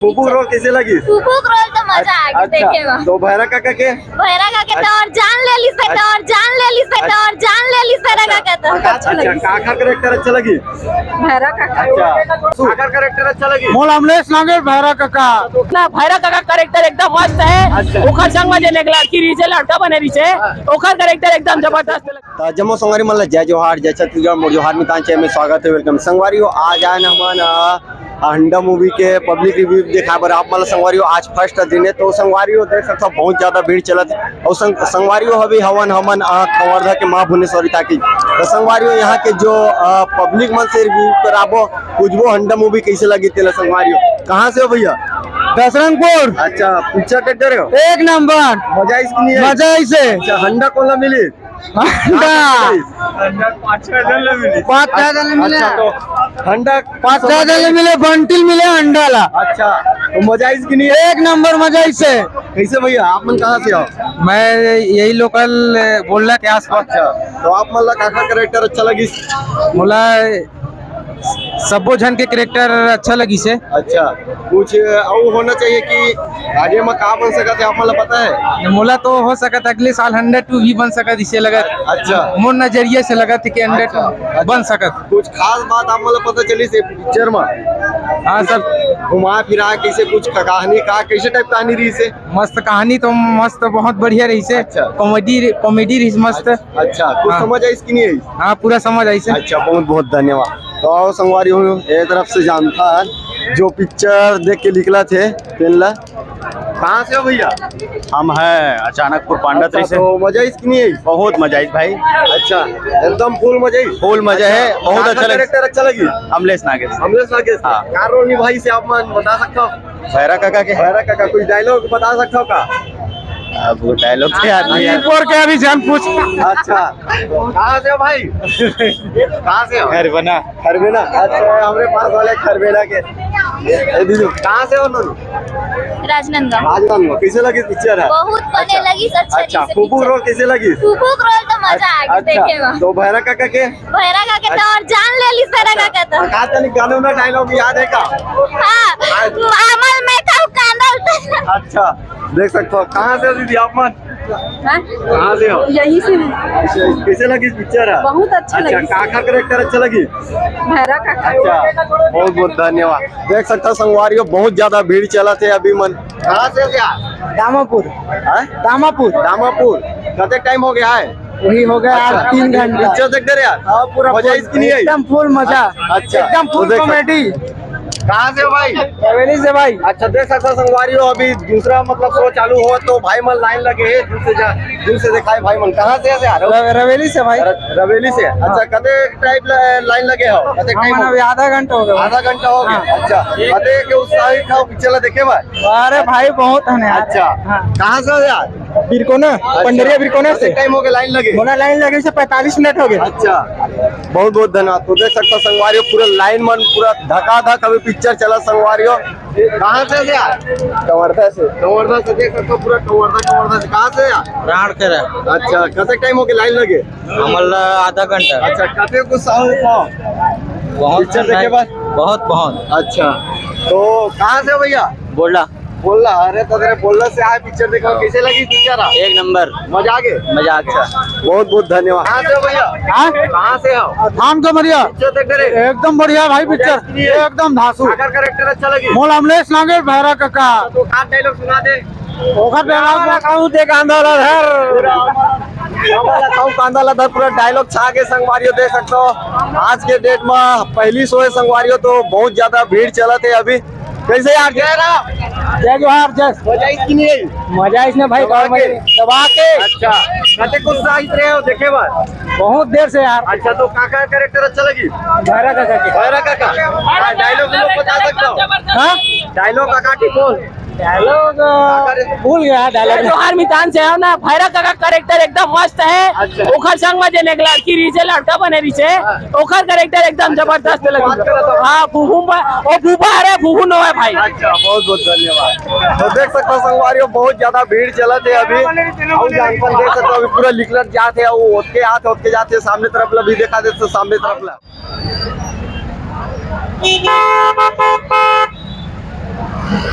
फूफू रोल कैसे लगी? फूफू रोल तो मजा आ गया देखेगा। तो भैरा काका के और जान ले ली सट और जान ले ली सट और जान ले ली सट काका तो अच्छा काका कैरेक्टर अच्छा लगी? भैरा काका अच्छा काका कैरेक्टर अच्छा लगी? मोल अमलेश नागे भैरा काका ना भैरा काका कैरेक्टर एकदम मस्त है। ओखर संग मध्ये एक लड़की रीचे लड़का बने रीचे ओखर कैरेक्टर एकदम जबरदस्त तो जम्मू संगवारी मतलब जय जोहार जय छत्तीसगढ़ मोर जोहार मितांचे में स्वागत है वेलकम संगवारी हो। आज आए हमारा अंडा मूवी के पब्लिक रिव्यू देखा बर आप मतलब संगवारी हो। आज फर्स्ट दिन है तो संगवारी हो देख सकते हो बहुत ज्यादा भीड़ चलत और संगवारी हो अभी हवन कवर्धा के माँ भुवनेश्वरी ताकि तो संगवारी हो यहाँ के जो पब्लिक मन से रिव्यू कराबो पूछबो अंडा मूवी कैसे लगी तेला। संगवारी हो कहाँ से हो भैया? दसरंगपुर। अच्छा पिक्चर कैसे हो? एक नंबर मजा इसकी नहीं है? मजा इसे अच्छा हंडा कोला मिली? पाँच मिले अच्छा तो हंडा 5,000 मिले बंटिल मिले अंडाला। अच्छा तो मजा इसकी नहीं है? एक नंबर मजा इसे। कैसे भैया आप मन कहाँ से हो? मैं यही लोकल बोलना के आसपास। अच्छा तो आप मतलब काका कैरेक्टर अच्छा लगी? मोला सबो जन के कैरेक्टर अच्छा लगी से। अच्छा कुछ और होना चाहिए कि आगे में कहाँ बन सकते आप मतलब पता है? मोला तो हो सकता अगले साल 102 भी बन सकत इसे लगत। अच्छा मोर नजरिए से लगत कि 102 बन सकत। कुछ खास बात आप मतलब पता चली से पिक्चर में? हाँ सब घुमा फिरा कैसे कुछ कहानी का कैसे टाइप कहानी रही से? मस्त कहानी तो मस्त बहुत बढ़िया रही से। अच्छा। कॉमेडी रही मस्त। अच्छा कुछ हाँ। समझ आई इसकी नहीं आई? हाँ पूरा समझ आई से। अच्छा बहुत बहुत धन्यवाद। तो संगवारी हूँ एक तरफ से जानता है जो पिक्चर देख के निकला थे पेनला। कहाँ से हो भैया? हम है अचानकपुर पांडा से। तो मजा इसकी नहीं आई? बहुत मजा आई भाई। अच्छा एकदम फुल मजा आई? फुल मजा है बहुत अच्छा लगा। कैरेक्टर अच्छा लगी? अमलेश नागेश अमलेश नागेश हाँ। का रोल निभाई से आप मन बता सकते हो? भैरा काका के भैरा काका कुछ डायलॉग बता सकते हो का? अब वो डायलॉग के याद नहीं है। और के अभी जान पूछ। अच्छा कहाँ से हो भाई? कहाँ से हो? बना खरबेना। अच्छा हमारे पास वाले खरबेना के दीदी कहाँ से हो? नोनू राजनंदगांव। राजनांदगांव। कैसे लगी पिक्चर है? बहुत बने लगी सच। अच्छा फूफू रोल कैसे लगी? फूफू रोल तो मजा आ गया देखेगा। तो भैरा काका के भैरा काका तो और जान ले ली सट काका तो कहा तनिक गाने में डायलॉग याद है का? हाँ अमल में था कांदा। अच्छा देख सकते हो। कहाँ से हो दीदी आप मन? कहाँ से हो? यही से कैसे लगी पिक्चर है? बहुत अच्छा लगी। काका कैरेक्टर अच्छा लगी? भैरा काका। अच्छा बहुत बहुत धन्यवाद। देख सकते हो संगवारी हो बहुत ज्यादा भीड़ चला थे अभी मन। कहाँ से हो यार? दामापुर। दामापुर दामापुर। कते टाइम हो गया है? वही हो गया अच्छा। 3 घंटा। पिक्चर देख दे रहे यार? पूरा मजा इसकी नहीं आई? एकदम फुल मजा। अच्छा एकदम तो फुल देख सकते- कॉमेडी। कहाँ से हो भाई? हवेली से भाई। अच्छा देख सकते हो संगवारी हो अभी दूसरा मतलब शो चालू हो तो भाई मन लाइन लगे है दूर से दिखाए भाई मन। कहाँ से यार? रवेली से भाई। रवेली से। अच्छा कते टाइप लाइन लगे हो? कते टाइम अभी आधा घंटा हो गया। आधा घंटा हो गया। अच्छा कते के उत्साहित हो पिक्चर देखे भाई? अरे भाई बहुत है। अच्छा कहाँ से हो यार? बिरकोना पंडरिया बिरकोना से टाइम हो गया लाइन लगे? होना लाइन लगे से 45 मिनट हो गए। अच्छा बहुत बहुत धन्यवाद। तो देख सकते हो संगवारी हो पूरा लाइन मन पूरा धका अभी पिक्चर चला संगवारी हो। कहाँ से यार? कवर्धा से। कवर्धा से देख सकते हो पूरा कवर्धा से। कहाँ से यार? राण करे। अच्छा कते टाइम हो गया लाइन लगे? हमल आधा घंटा। अच्छा कते को साउंड हो? पिक्चर देखे बाद? बहुत। अच्छा तो कहाँ से हो भैया? बोला बोल रहा अरे तो तेरे बोलने से आए पिक्चर देखो कैसे लगी पिक्चर? एक नंबर मजा आ गए? मजा अच्छा। बहुत बहुत धन्यवाद। कहाँ से हो भैया? कहाँ से हो? धाम तो बढ़िया पिक्चर देख रहे? एकदम बढ़िया भाई पिक्चर एकदम धांसू। काका कैरेक्टर अच्छा लगी? मोल अमलेश नागे भैरा काका। तो खास डायलॉग सुना दे। कांदा पूरा डायलॉग छा के संगवारियों देख सकते हो। आज के डेट में पहली शो है संगवारियों तो बहुत ज्यादा भीड़ चला थे अभी। कैसे यार? जय जोहार जय। मजा इसकी नहीं आई? मजा इसने भाई दबा के। अच्छा कते कुछ उत्साहित रहे हो देखे बार? बहुत देर से यार। अच्छा तो काका कैरेक्टर अच्छा लगी? भैरा काका के। भैरा काका डायलॉग लोग बता सकते हो? हाँ डायलॉग काका की बोल। डायलॉग भूल गया डायलॉग। जोहार मितान से है ना। भैरा काका कैरेक्टर एकदम मस्त है। अच्छा। ओखर संग मध्ये एक लड़की रीचे लड़का बने रीचे ओखर कैरेक्टर एकदम जबरदस्त लगी। हाँ फूफू ओ फूफा अरे फूफू नो है भाई। अच्छा बहुत बहुत धन्यवाद। तो देख सकते हो संगवारियों बहुत ज्यादा भीड़ चला थे अभी। और जानपन देख सकते हो अभी पूरा लिखलट जाते वो होते जाते सामने तरफ ला भी देखा देते सामने तरफ ला। अबे